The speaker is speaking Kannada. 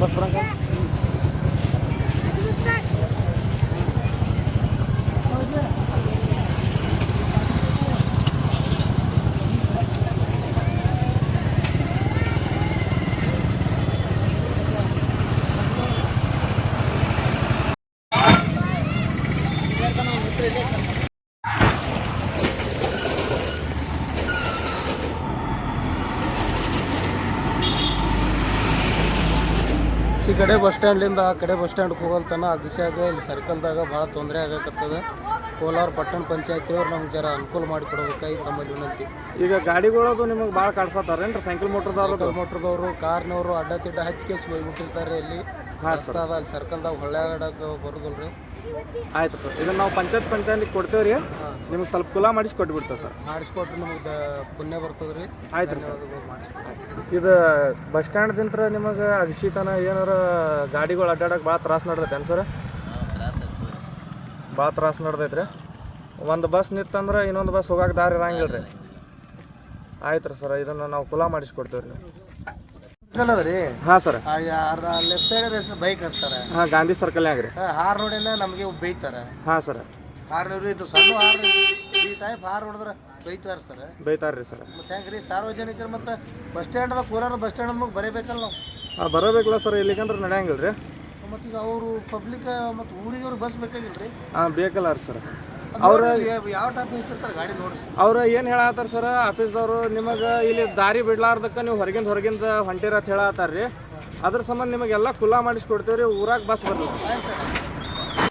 ಬಸ್ ಬರಂಗ ಈ ಕಡೆ ಬಸ್ ಸ್ಟ್ಯಾಂಡ್ಲಿಂದ ಆ ಕಡೆ ಬಸ್ ಸ್ಟ್ಯಾಂಡ್ಗೆ ಹೋಗಲ್ತನ ಆ ದಿಶೆಯಾಗ ಇಲ್ಲಿ ಸರ್ಕಲ್ದಾಗ ಭಾಳ ತೊಂದರೆ ಆಗಕತ್ತದ. ಕೋಲಾರ ಪಟ್ಟಣ ಪಂಚಾಯತಿಯವ್ರು ನಮ್ಗೆ ಜರ ಅನುಕೂಲ ಮಾಡಿಕೊಡ್ಬೇಕಾಗಿ ತಮ್ಮಲ್ಲಿ ವಿನಂತಿ. ಈಗ ಗಾಡಿಗಳದು ನಿಮಗೆ ಭಾಳ ಕಾಡ್ಸತ್ತಾರೇನ್ರಿ? ಸೈಕಲ್ ಮೋಟ್ರದವರು ಕಾರ್ನವರು ಅಡ್ಡ ತಿಡ್ಡ ಹಚ್ಚಿಕೆ ಹೋಗ್ಬಿಟ್ಟಿರ್ತಾರೆ. ಇಲ್ಲಿ ಹಾಸ್ತಾ ಅದ ಅಲ್ಲಿ ಸರ್ಕಲ್ದಾಗ ಹೊಳ್ಯಾಡಕ್ಕೆ ಬರೋದಿಲ್ಲ ರೀ. ಆಯ್ತು ಸರ್, ಇದನ್ನು ನಾವು ಪಂಚಾಯತ್ಗೆ ಕೊಡ್ತೇವೆ ರೀ. ನಿಮ್ಗೆ ಸ್ವಲ್ಪ ಕುಲ ಮಾಡಿಸಿ ಕೊಟ್ಬಿಡ್ತೇವೆ ಸರ್. ಮಾಡಿಸ್ಕೊಟ್ರೆ ನಮಗೆ ಪುಣ್ಯ ಬರ್ತದೆ ರೀ. ಆಯ್ತು ರೀ ಸರ್. ಇದು ಬಸ್ ಸ್ಟ್ಯಾಂಡ್ದಿಂತ ನಿಮಗೆ ಅಗಶಿತನ ಏನಾರ ಗಾಡಿಗಳು ಅಡ್ಡಾಡಕ್ಕೆ ಭಾಳ ತ್ರಾಸು ನಡ್ದೈತೆ ಸರ್? ಭಾಳ ತ್ರಾಸು ನಡ್ದೈತೆ ರೀ. ಒಂದು ಬಸ್ ನಿತ್ತಂದ್ರೆ ಇನ್ನೊಂದು ಬಸ್ ಹೋಗಕ್ಕೆ ದಾರಿ ಇರಂಗಿಲ್ಲ ರೀ. ಆಯ್ತು ರೀ ಸರ್, ಇದನ್ನು ನಾವು ಕುಲ ಮಾಡಿಸ್ಕೊಡ್ತೇವೆ ರೀ. ಅದ ರೀ. ಹಾಂ ಸರ್. ಲೆಫ್ಟ್ ಸೈಡ್ ಹೆಸರು ಬೈಕ್ ಹಚ್ತಾರೆ. ಹಾಂ, ಗಾಂಧಿ ಸರ್ಕಲ್ನಾಗ ರೀ. ಹಾರ್ ನೋಡಿನ ನಮಗೆ ಬೈತಾರೆ. ಹಾಂ ಸರ್. ಹಾರ್ ನೋಡಿ ಇದು ಸಣ್ಣ ಹಾರ್ ಈ ಟೈಪ್ ಹಾರ್ ಹೊಡೆದ್ರೆ ಬೈತಾರೆ ಸರ್. ಬೈತಾರ್ರಿ ಸರ್. ಮತ್ತೆ ಹೆಂಗೆ ರೀ ಸಾರ್ವಜನಿಕರು ಮತ್ತು bus stand Kolar bus stand ನಮಗೆ ಬರೀಬೇಕಲ್ಲ ನಾವು. ಹಾಂ, ಬರೋಬೇಕಲ್ಲ ಸರ್. ಇಲ್ಲಿಗಂದ್ರೆ ನಡೆಯಂಗಿಲ್ಲ ರೀ. ಮತ್ತು ಈಗ ಅವರು ಪಬ್ಲಿಕ್ ಮತ್ತು ಊರಿಗೆ ಅವ್ರು ಬಸ್ ಬೇಕಾಗಿಲ್ಲ ರೀ. ಹಾಂ, ಬೇಕಲ್ಲ ರೀ ಸರ್. ಅವ್ರು ಯಾವ ಟೈಪ್ ನಿಲ್ಸಿರ್ತಾರೆ ಗಾಡಿ ನೋಡಿ. ಅವ್ರು ಏನು ಹೇಳತ್ತಾರ ಸರ್ ಆಫೀಸ್ದವರು, ನಿಮಗೆ ಇಲ್ಲಿ ದಾರಿ ಬಿಡ್ಲಾರ್ದಕ್ಕೆ ನೀವು ಹೊರಗಿಂದ ಹೊಂಟಿರ ಅಂತ ಹೇಳತ್ತಾರ ರೀ. ಅದ್ರ ಸಂಬಂಧ ನಿಮಗೆಲ್ಲ ಕುಲ್ಲ ಮಾಡಿಸ್ಕೊಡ್ತೇವೆ ರೀ. ಊರಾಗ ಬಸ್ ಬರಲ್ಲ. ಆಯ್ತು ಸರ್.